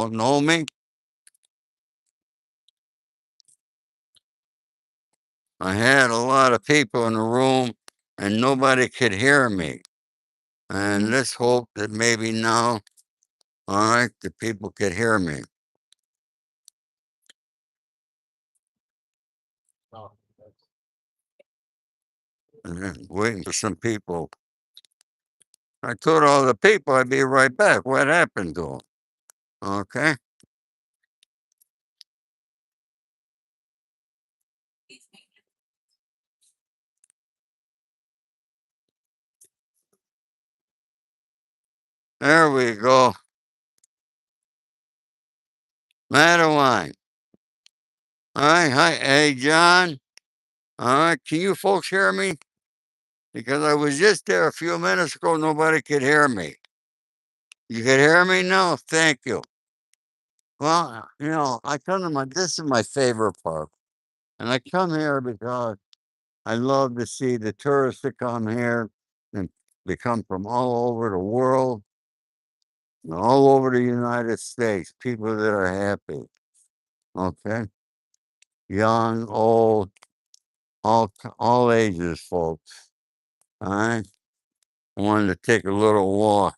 don't know me. I had a lot of people in the room and nobody could hear me. And let's hope that maybe now, all right, the people could hear me. Waiting for some people. I told all the people I'd be right back. What happened to them? Okay. There we go. Madeline. All right. Hi. Hey, John. All right. Can you folks hear me? Because I was just there a few minutes ago. Nobody could hear me. You can hear me now? Thank you. Well, I come to this is my favorite park. And I come here because I love to see the tourists that come here and they come from all over the world, and all over the United States, people that are happy. Okay. Young, old, all ages, folks. All right. I wanted to take a little walk.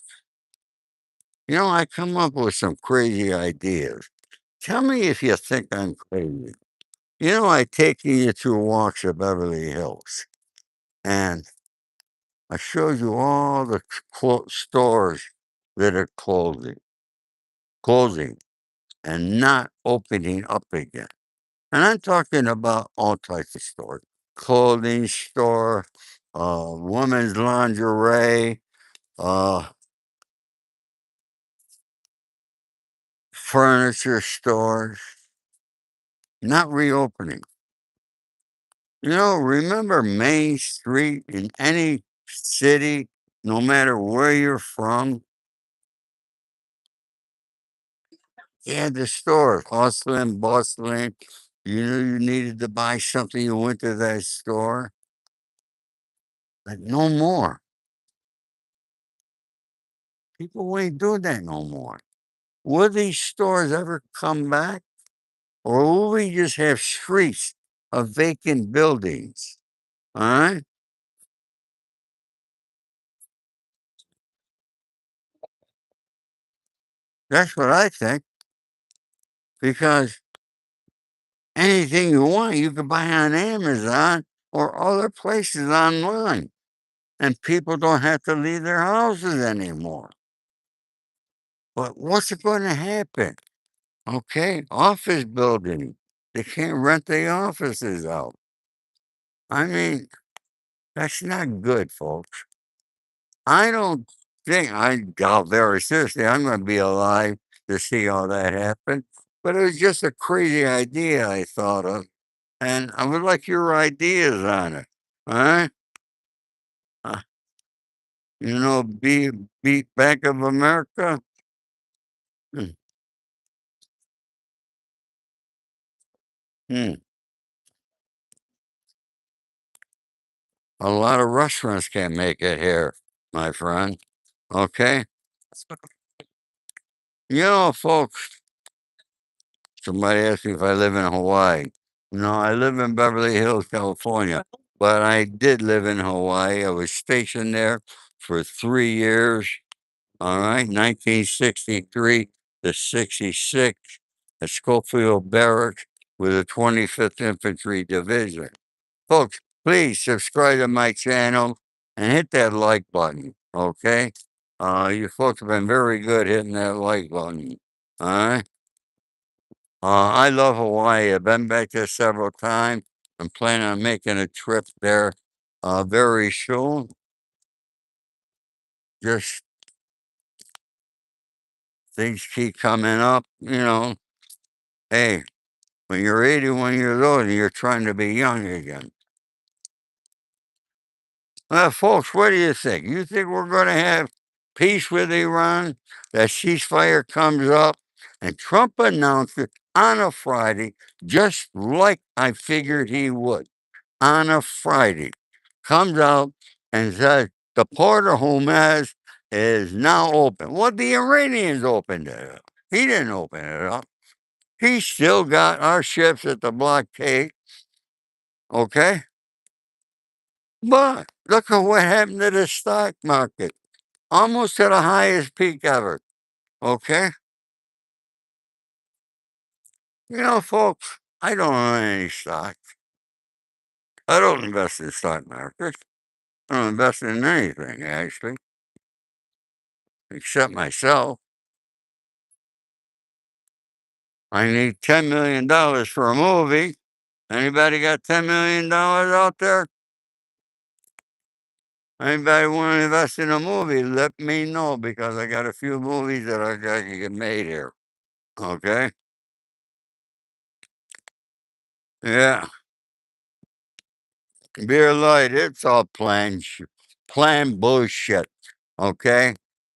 I come up with some crazy ideas. Tell me if you think I'm crazy. I take you through walks of Beverly Hills, and I showed you all the stores that are closing, and not opening up again. And I'm talking about all types of stores: clothing store, women's lingerie, uh, furniture stores, not reopening. Remember Main Street in any city, no matter where you're from? Yeah, the store, hustling, bustling. You knew you needed to buy something, you went to that store. But no more. People ain't doing that no more. Will these stores ever come back? Or will we just have streets of vacant buildings? All right? That's what I think. Because anything you want, you can buy on Amazon or other places online. And people don't have to leave their houses anymore. But what's going to happen? Okay, office building. They can't rent the offices out. I mean, that's not good, folks. I don't think I doubt very seriously I'm going to be alive to see all that happen. But it was just a crazy idea I thought of, and I would like your ideas on it. All right? Uh, beat Bank of America. Hmm. Hmm. A lot of restaurants can't make it here, my friend. Okay? Folks, somebody asked me if I live in Hawaii. No, I live in Beverly Hills, California, but I did live in Hawaii. I was stationed there for 3 years. All right, 1963 to 66 at Schofield Barracks with the 25th Infantry Division. Folks, please subscribe to my channel and hit that like button. Okay, you folks have been very good hitting that like button. All right. I love Hawaii. I've been back there several times. I'm planning on making a trip there very soon. Just things keep coming up. Hey, when you're 81 years old and you're trying to be young again. Folks, what do you think? You think we're going to have peace with Iran? That ceasefire comes up and Trump announced it on a Friday, just like I figured he would. On a Friday, comes out and says the port of Hormuz is now open. Well, the Iranians opened it. He didn't open it up. He still got our ships at the blockade, okay? But look at what happened to the stock market. Almost to the highest peak ever, okay? Folks, I don't own any stock. I don't invest in stock markets. I don't invest in anything, actually, except myself. I need $10 million for a movie. Anybody got $10 million out there? Anybody want to invest in a movie? Let me know because I got a few movies that I got to get made here. Okay? Yeah. Beer light, it's all planned bullshit. Okay?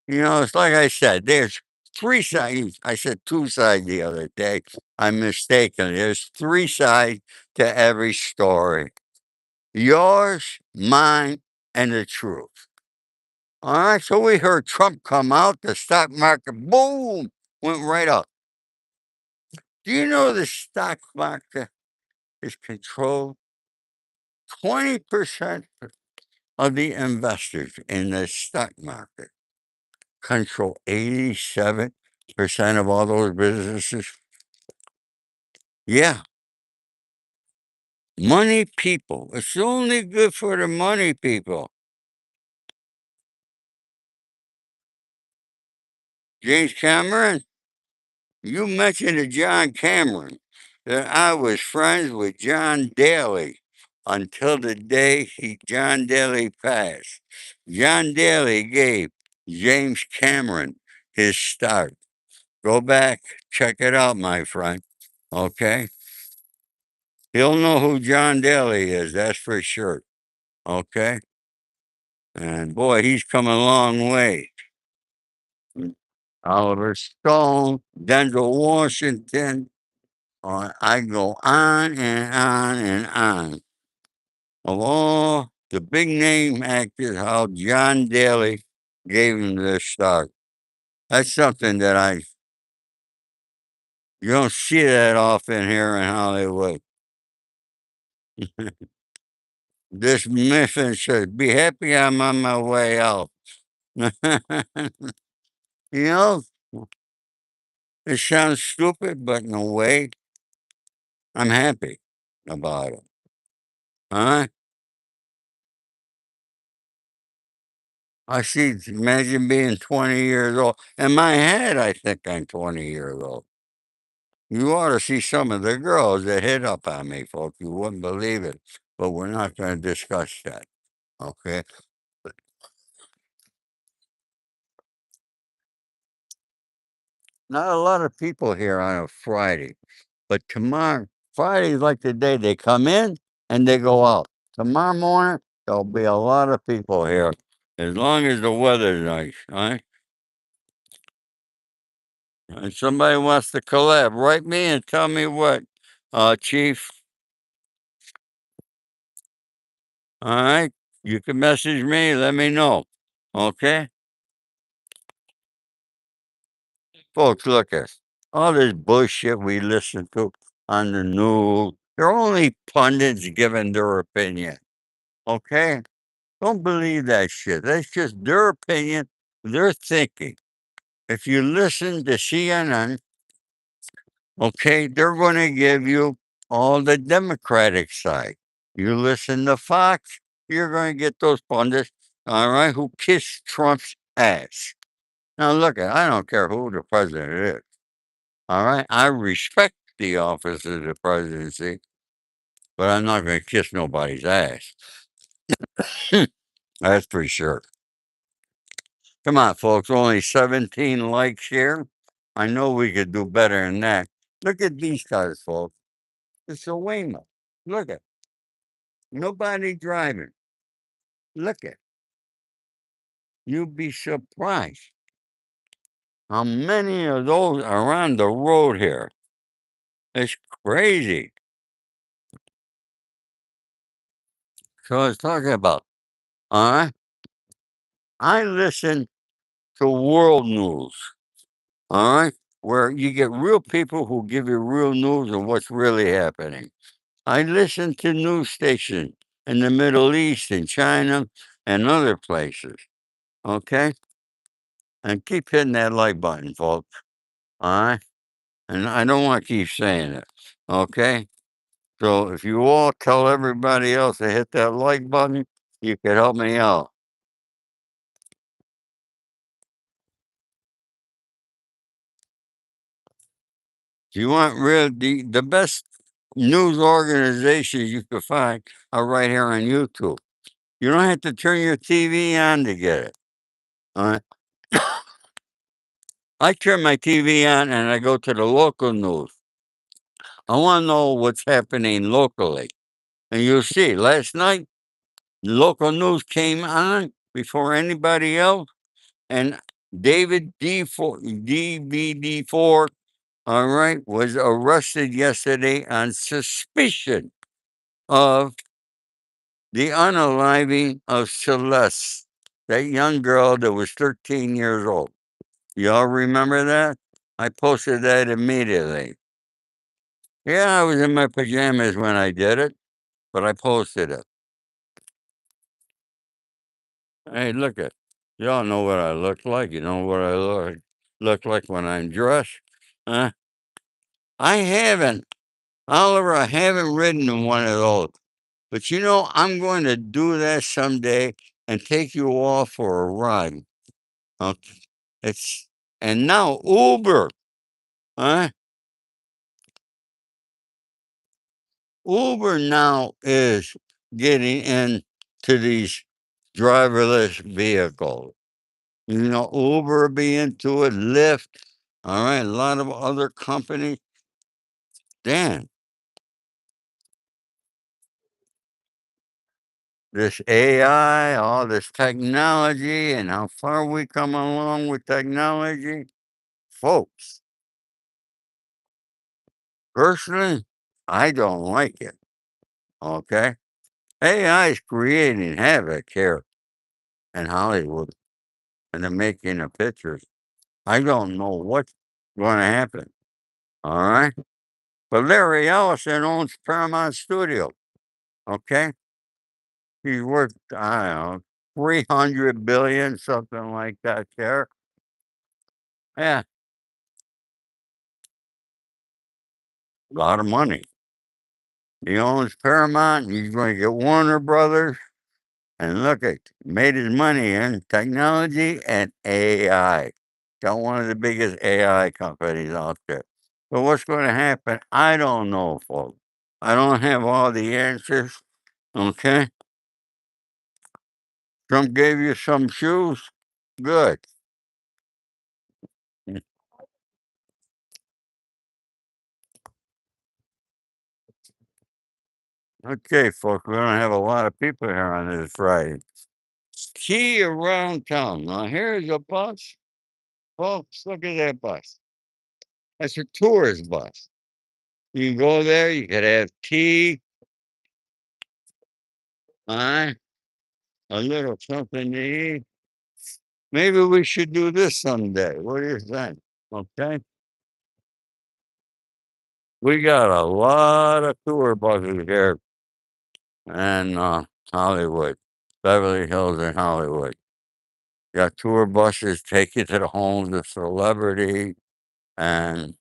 It's like I said, there's three sides. I said two sides the other day. I'm mistaken. There's three sides to every story. Yours, mine, and the truth. All right, so we heard Trump come out, the stock market, boom, went right up. Do you know the stock market is controlled? 20% of the investors in the stock market control 87% of all those businesses. Yeah, money people. It's only good for the money people. James Cameron, you mentioned to John Cameron that I was friends with John Daly until the day John Daly passed. John Daly gave James Cameron his start. Go back, check it out, my friend. Okay? He'll know who John Daly is, that's for sure. Okay? And boy, he's come a long way. Oliver Stone, Denzel Washington, I go on and on and on. Of all the big name actors, how John Daly gave him this start. That's something that you don't see that often here in Hollywood. This mission says, be happy I'm on my way out. you know, it sounds stupid, but in a way, I'm happy about it. Huh? I see, imagine being 20 years old. In my head, I think I'm 20 years old. You ought to see some of the girls that hit up on me, folks. You wouldn't believe it. But we're not going to discuss that. Okay? Not a lot of people here on a Friday. But tomorrow, Friday's like the day they come in and they go out. Tomorrow morning, there'll be a lot of people here. As long as the weather's nice, all right? And somebody wants to collab, write me and tell me what, Chief. All right? You can message me, let me know. Okay? Folks, look at all this bullshit we listen to on the news. They're only pundits giving their opinion. Okay? Don't believe that shit. That's just their opinion, their thinking. If you listen to CNN, okay, they're going to give you all the Democratic side. You listen to Fox, you're going to get those pundits, all right, who kiss Trump's ass. Now, look, I don't care who the president is, all right? I respect the office of the presidency, but I'm not going to kiss nobody's ass. That's for sure. Come on, folks, only 17 likes here. I know we could do better than that. Look at these guys, folks. It's a Waymo. Look at nobody driving. Look at you'd be surprised how many of those are on the road here. It's crazy. So I was talking about, all right? I listen to world news, all right? where you get real people who give you real news of what's really happening. I listen to news stations in the Middle East and China and other places. Okay? And keep hitting that like button, folks. All right? And I don't want to keep saying it. Okay? So if you all tell everybody else to hit that like button, you could help me out. If you want the best news organizations you could find are right here on YouTube. You don't have to turn your TV on to get it. All right. I turn my TV on and I go to the local news. I want to know what's happening locally. And you'll see, last night, local news came on before anybody else. And David DBD4, all right, was arrested yesterday on suspicion of the unaliving of Celeste, that young girl that was 13 years old. Y'all remember that? I posted that immediately. Yeah, I was in my pajamas when I did it, but I posted it. Hey, look at y'all know what I look like. You know what I look like when I'm dressed. Huh? I haven't, Oliver. I haven't ridden in one of those, but I'm going to do that someday and take you all for a ride. Okay, it's and now Uber. Huh? Uber now is getting into these driverless vehicles. Uber be into it, Lyft, all right, a lot of other companies. Damn, this AI, all this technology, and how far we come along with technology, folks. Personally, I don't like it. Okay, AI is creating havoc here in Hollywood and the making of pictures. I don't know what's going to happen. All right. But Larry Ellison owns Paramount Studio. Okay. He's worth, I don't know, 300 billion, something like that there. Yeah. A lot of money. He owns Paramount. He's going to get Warner Brothers. And look at made his money in technology and AI. Got one of the biggest AI companies out there. But what's going to happen? I don't know, folks. I don't have all the answers. Okay. Trump gave you some shoes. Good. Mm. Okay, folks. We don't have a lot of people here on this Friday. Key around town. Now here's a bus. Folks, look at that bus. That's a tourist bus. You can go there, you could have tea, uh, a little something to eat. Maybe we should do this someday. What do you think? Okay. We got a lot of tour buses here in Hollywood, Beverly Hills and Hollywood. Got tour buses take you to the homes of celebrity and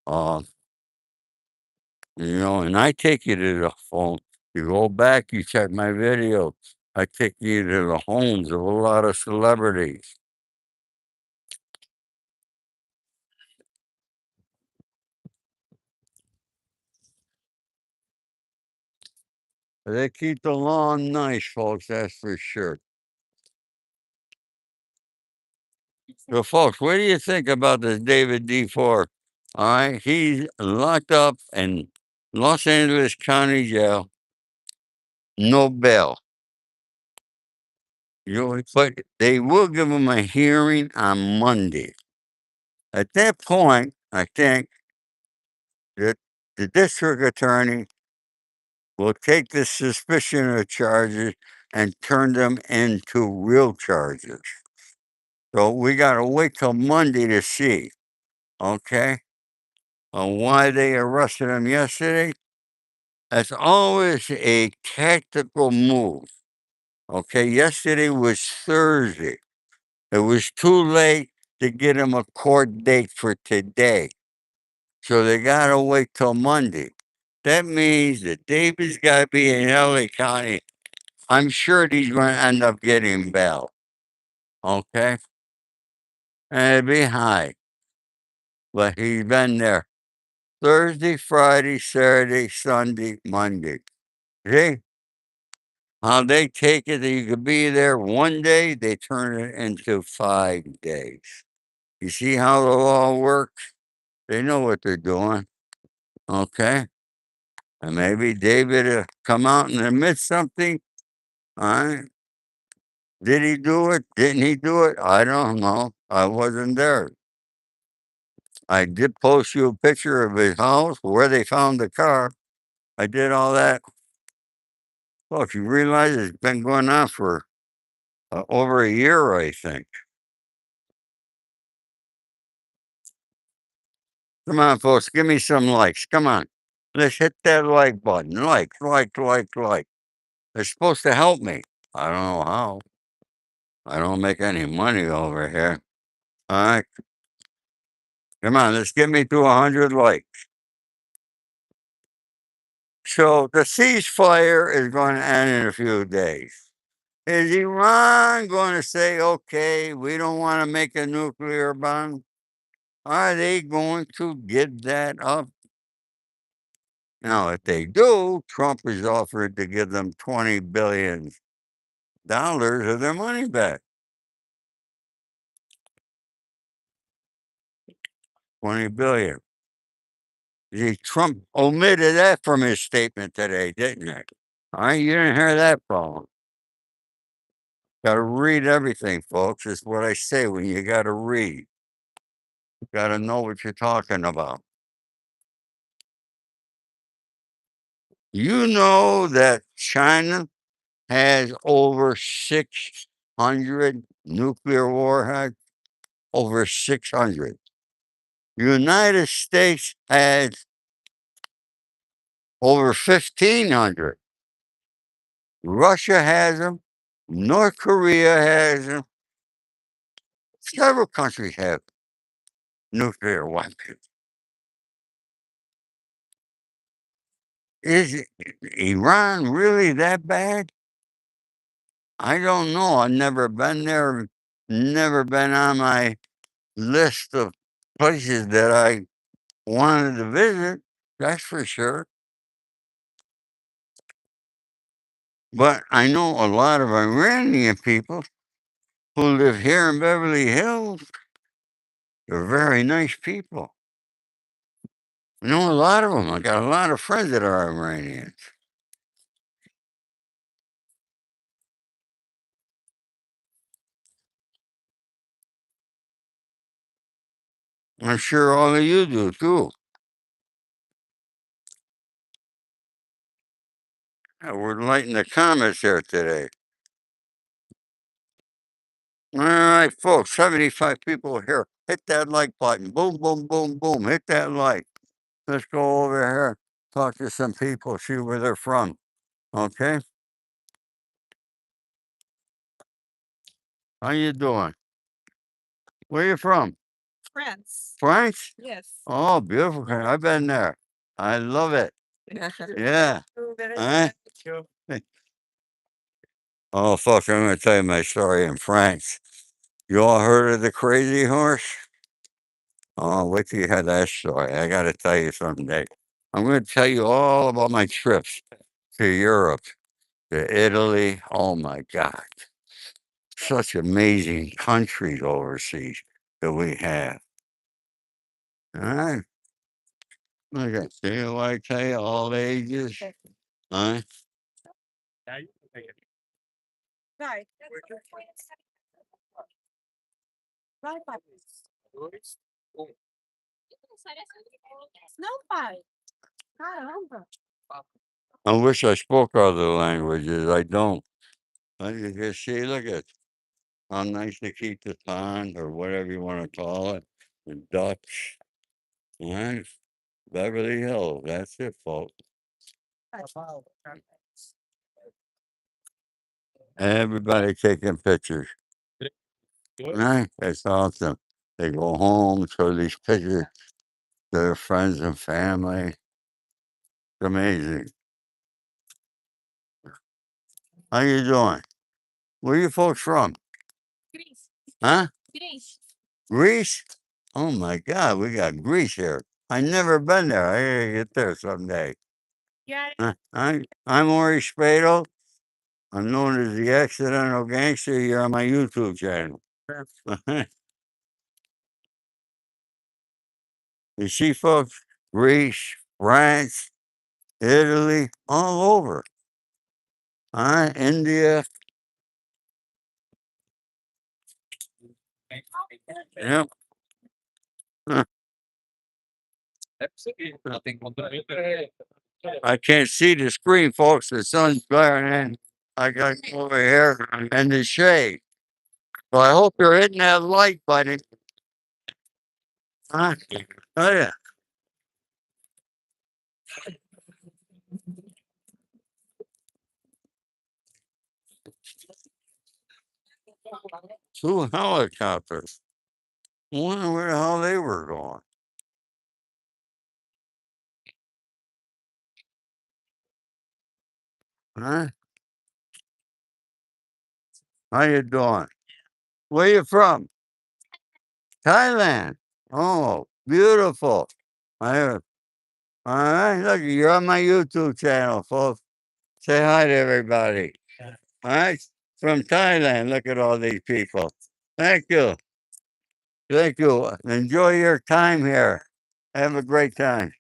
uh, and I take you to the home. You go back, you check my video. I take you to the homes of a lot of celebrities. They keep the lawn nice, folks, that's for sure. So, folks, what do you think about this David D4? All right, he's locked up in Los Angeles County Jail, no bail. But they will give him a hearing on Monday. At that point, I think that the district attorney will take the suspicion of charges and turn them into real charges. So we got to wait till Monday to see. okay, on why they arrested him yesterday. That's always a tactical move. Okay, yesterday was Thursday. It was too late to get him a court date for today. So they got to wait till Monday. That means that David's got to be in LA County. I'm sure he's going to end up getting bail. Okay? And it'd be high. But he's been there Thursday, Friday, Saturday, Sunday, Monday. See how they take it that you could be there one day, they turn it into 5 days. You see how the law works? They know what they're doing. Okay? And maybe David will come out and admit something. All right. Did he do it? Didn't he do it? I don't know. I wasn't there. I did post you a picture of his house, where they found the car. I did all that. Well, if you realize it's been going on for over a year, I think. Come on, folks, give me some likes. Come on. Let's hit that like button. Like. They're supposed to help me. I don't know how. I don't make any money over here. All right. Come on, let's get me to 100 likes. So the ceasefire is going to end in a few days. Is Iran going to say, okay, we don't want to make a nuclear bomb? Are they going to give that up? Now, if they do, Trump has offered to give them $20 billion of their money back. 20 billion. See, Trump omitted that from his statement today, didn't he? All right, you didn't hear that from him. Got to read everything, folks. It's what I say when you got to read. You got to know what you're talking about. You know that China has over 600 nuclear warheads? Over 600. United States has over 1,500. Russia has them. North Korea has them. Several countries have nuclear weapons. Is Iran really that bad? I don't know. I've never been there, never been on my list of places that I wanted to visit. That's for sure. But I know a lot of Iranian people who live here in Beverly Hills. They're very nice people. I know a lot of them. I got a lot of friends that are Iranians. I'm sure all of you do too. We're lighting the comments here today. All right, folks, 75 people here. Hit that like button. Boom, boom, boom, boom. Hit that like. Let's go over here, talk to some people, see where they're from. Okay? How you doing? Where you from? France? Oh, beautiful country. I've been there. I love it. Yeah. Huh? Oh, folks, I'm going to tell you my story in France. You all heard of the crazy horse? Oh, wait till you hear that story. I got to tell you someday. I'm going to tell you all about my trips to Europe, to Italy. Oh, my God. Such amazing countries overseas that we have. All right. Okay. See what I tell you? All ages. Huh? I wish I spoke other languages. I don't. You can see, look at how nice they keep the pond or whatever you want to call it. The Dutch. All right. Beverly Hills. That's it, folks. Everybody taking pictures. Right? That's awesome. They go home, show these pictures to their friends and family. It's amazing. How you doing? Where you folks from? Huh? Greece? Oh my God, we got Greece here. I never been there. I gotta get there someday. I'm Ori Spado. I'm known as the Accidental Gangster here on my YouTube channel. You see, folks, Greece, France, Italy, all over. India. Yep. Huh. I can't see the screen, folks. The sun's glaring in. I got over here in the shade. Well, I hope you're hitting that like button. Huh? Oh, yeah. Two helicopters. I wonder where the hell they were going. Huh? How you doing? Where you from? Thailand. Oh, beautiful. I, all right, look, you're on my YouTube channel, folks. Say hi to everybody. All right, from Thailand. Look at all these people. Thank you. Thank you. Enjoy your time here. Have a great time.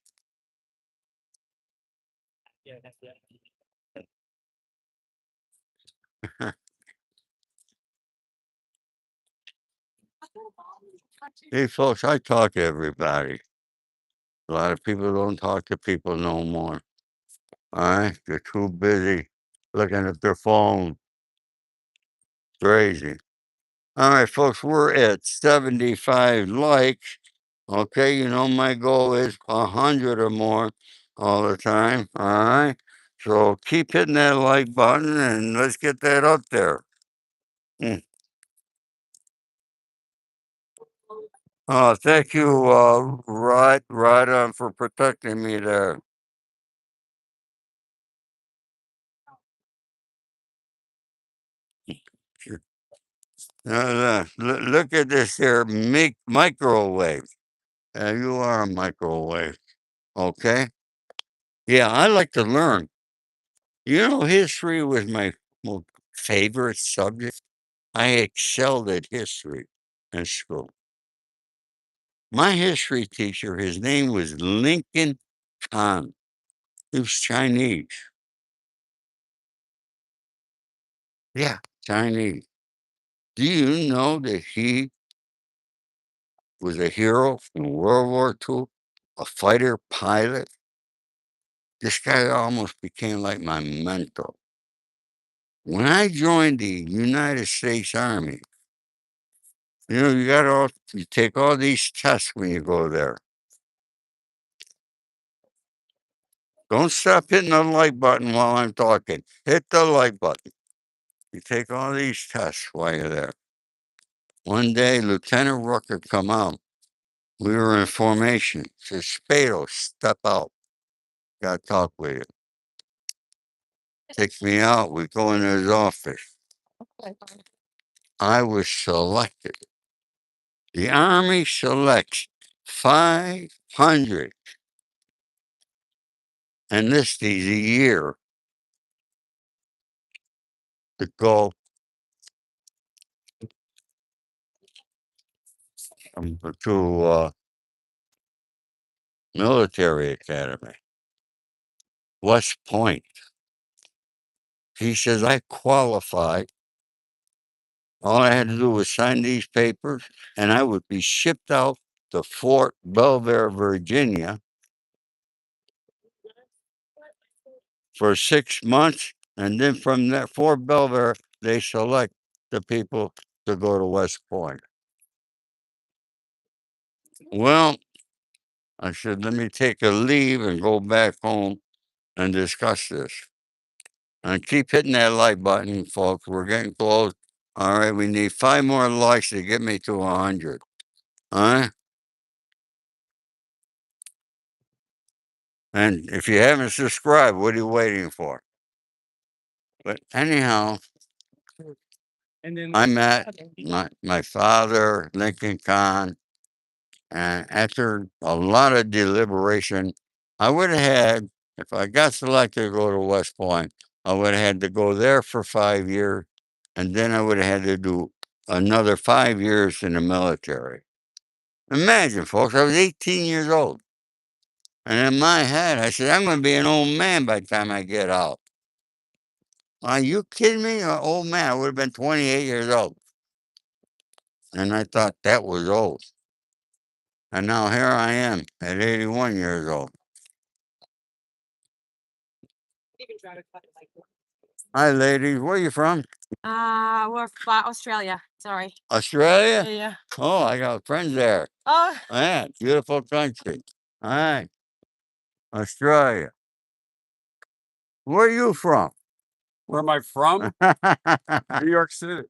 Hey, folks, I talk to everybody. A lot of people don't talk to people no more. All right, they're too busy looking at their phone. Crazy. All right, folks, we're at 75 likes. Okay, you know my goal is 100 or more all the time. All right, so keep hitting that like button and let's get that up there. Mm. Thank you, right on for protecting me there. Sure. Look at this here microwave. You are a microwave. Okay. Yeah, I like to learn. You know, history was my favorite subject. I excelled at history in school. My history teacher, his name was Lincoln Khan. He was Chinese. Yeah, Chinese. Do you know that he was a hero in World War II, a fighter pilot? This guy almost became like my mentor. When I joined the United States Army, you take all these tests when you go there. Don't stop hitting the like button while I'm talking. Hit the like button. You take all these tests while you're there. One day, Lieutenant Rucker come out. We were in formation. Says, Spado, step out. Got to talk with you. Takes me out. We go into his office. I was selected. The Army selects 500 enlistees a year to go to military academy, West Point. He says, I qualified. All I had to do was sign these papers, and I would be shipped out to Fort Belvoir, Virginia for 6 months. And then from that Fort Belvoir, they select the people to go to West Point. Well, I said, let me take a leave and go back home and discuss this. And keep hitting that like button, folks. We're getting close. All right, we need 5 more likes to get me to 100. All right? And if you haven't subscribed, what are you waiting for? But anyhow, I met my father, Lincoln Kahn, and after a lot of deliberation, I would have had, if I got selected to go to West Point, I would have had to go there for 5 years, and then I would have had to do another 5 years in the military. Imagine, folks, I was 18 years old. And in my head, I said, I'm going to be an old man by the time I get out. Are you kidding me? An old man. I would have been 28 years old. And I thought that was old. And now here I am at 81 years old. Hi, ladies. Where you from? We're from Australia. Sorry. Australia? Yeah. Oh, I got friends there. Oh, Yeah, beautiful country. All right. Australia. Where you from? Where am I from? New York City.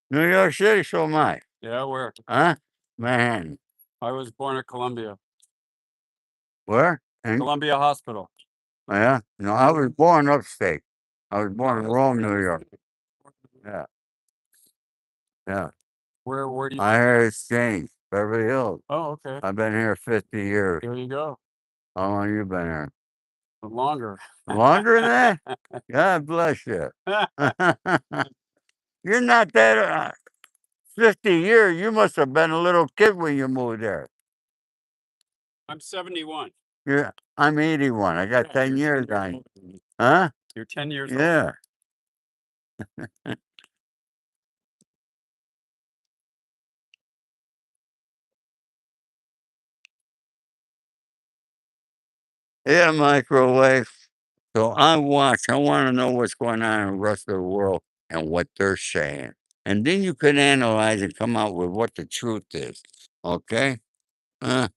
New York City, so am I. Yeah, where? Huh? Man. I was born at Columbia. Where? In Columbia Hospital. Yeah. No, I was born upstate. I was born in Rome, New York. Yeah. Yeah. Where do you? I heard exchange, Beverly Hills. Oh, okay. I've been here 50 years. There you go. How long you been here? Longer. Longer than that? God bless you. You're not that 50 years. You must have been a little kid when you moved there. I'm 71. I'm 81. I got 10 years on you. Huh? You're 10 years old. Yeah. Yeah, microwave. So I watch. I want to know what's going on in the rest of the world and what they're saying. And then you can analyze and come out with what the truth is. Okay? Uh,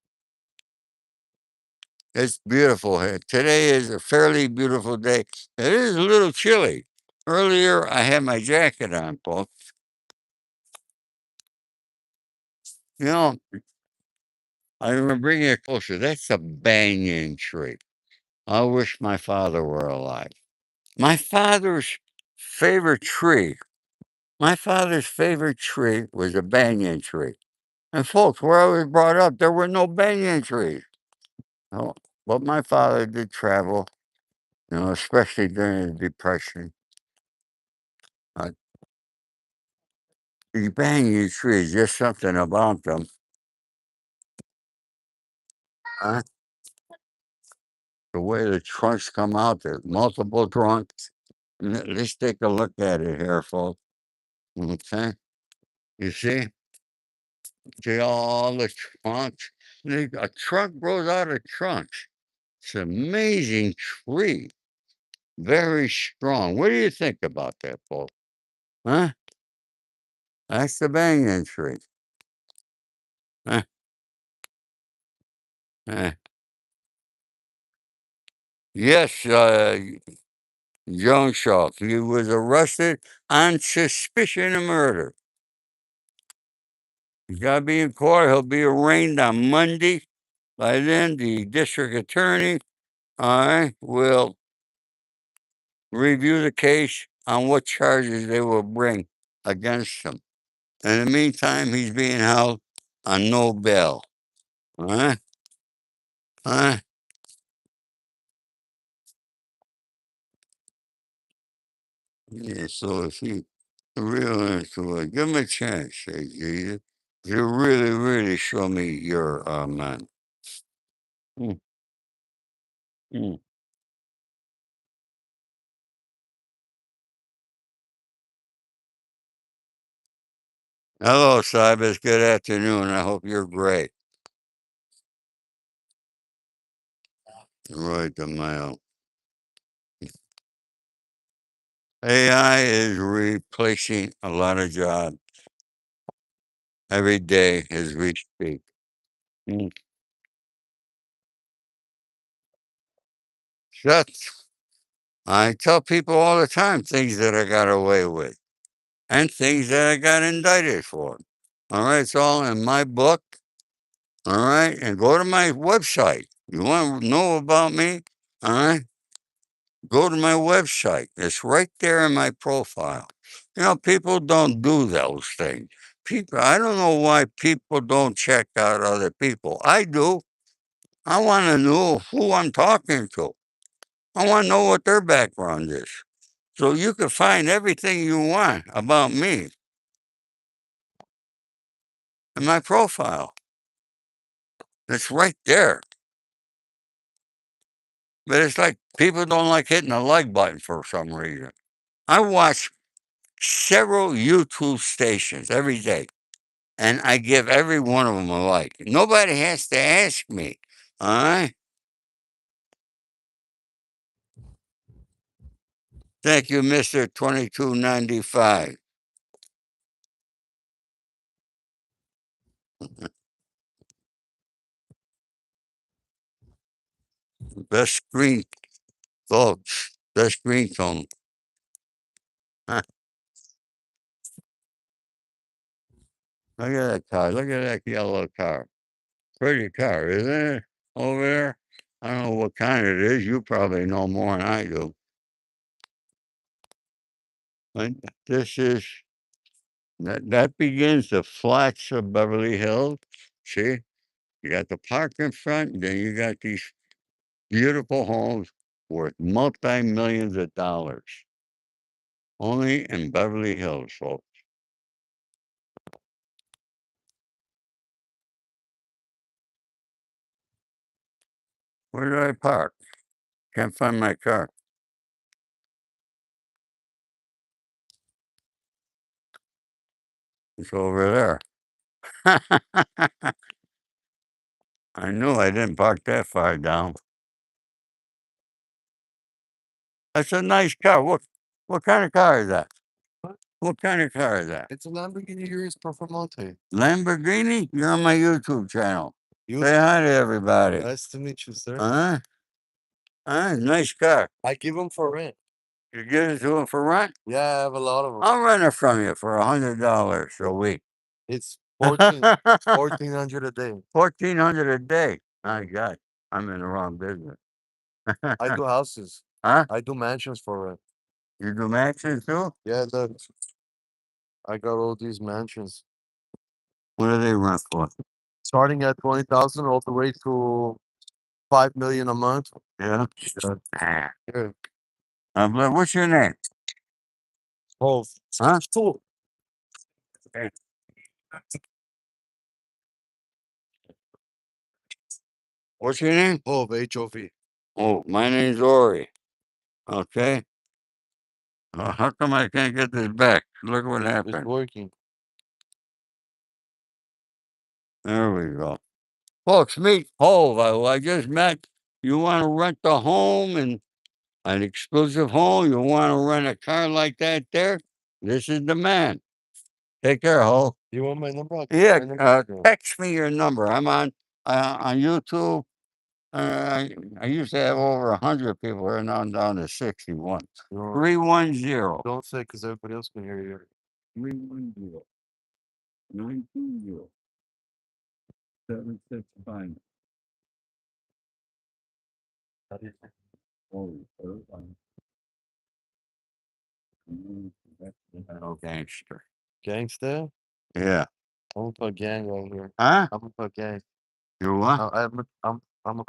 it's beautiful here. Today is a fairly beautiful day. It is a little chilly. Earlier, I had my jacket on, folks. You know, I'm going to bring it closer. That's a banyan tree. I wish my father were alive. My father's favorite tree My father's favorite tree was a banyan tree. And folks, where I was brought up, there were no banyan trees. No, but my father did travel, especially during the Depression. Uh, the banyan trees, just something about them. Uh, the way the trunks come out, there's multiple trunks. Let's take a look at it here, folks. Okay, you see all the trunks. A trunk grows out of trunks. It's an amazing tree. Very strong. What do you think about that, Paul? Huh? That's the banyan tree. Huh? Uh, yes, Jones Shaw. He was arrested on suspicion of murder. He's got to be in court. He'll be arraigned on Monday. By then, the district attorney, all right, will review the case on what charges they will bring against him. In the meantime, he's being held on no bail. All right? All right? Yeah, so if you real into it, give him a chance, say Jesus. You really, really show me your man. Mm, mm. Hello, Cybus. Good afternoon. I hope you're great. Right the mail. AI is replacing a lot of jobs every day as we speak. Mm. That's I tell people all the time things that I got away with and things that I got indicted for. All right, it's all in my book. All right, and go to my website. You want to know about me? All right, go to my website. It's right there in my profile. You know, people don't do those things. People, I don't know why people don't check out other people. I do. I want to know who I'm talking to. I want to know what their background is. So you can find everything you want about me in my profile. It's right there. But it's like people don't like hitting the like button for some reason. I watch several YouTube stations every day, and I give every one of them a like. Nobody has to ask me. All right. Thank you, Mr. 2295. Best screen, folks. Best screen tone. Huh. Look at that car. Look at that yellow car. Pretty car, isn't it? Over there. I don't know what kind it is. You probably know more than I do. But this is that begins the flats of Beverly Hills. See, you got the park in front, then you got these beautiful homes worth multi-millions of dollars. Only in Beverly Hills, folks. Where did I park? Can't find my car. It's over there. I knew I didn't park that far down. That's a nice car. What kind of car is that? What kind of car is that? It's a Lamborghini Urus Performante. Lamborghini? You're on my YouTube channel. You Say hi to everybody. Nice to meet you, sir. Huh? Nice car. I give them for rent. You give it to him for rent? Yeah, I have a lot of them. I'll rent it from you for $100 a week. It's 1400 a day. 1400 a day. My God, I'm in the wrong business. I do houses. Huh? I do mansions for rent. You do mansions too? Yeah, look. I got all these mansions. What do they rent for? Starting at 20,000 all the way to 5 million a month. Yeah. Yeah. But what's your name? Oh, Huh? What's your name? Hove, HOV. Oh, my name's Ori. Okay. How come I can't get this back? Look what It's happened. working. There we go. Folks, meet Hove, who I just met. You want to rent a home and an exclusive home? You want to rent a car like that there? This is the man. Take care, Hove. You want my number? Yeah, text me your number. I'm on YouTube. I used to have over 100 people here, now I'm down to 61. 310. Don't say because everybody else can hear you. 310 920 765. Oh, gangster. Gangster? Yeah. I'm gonna put gang right here. Huh? I'm gonna put gang. You what? I'm a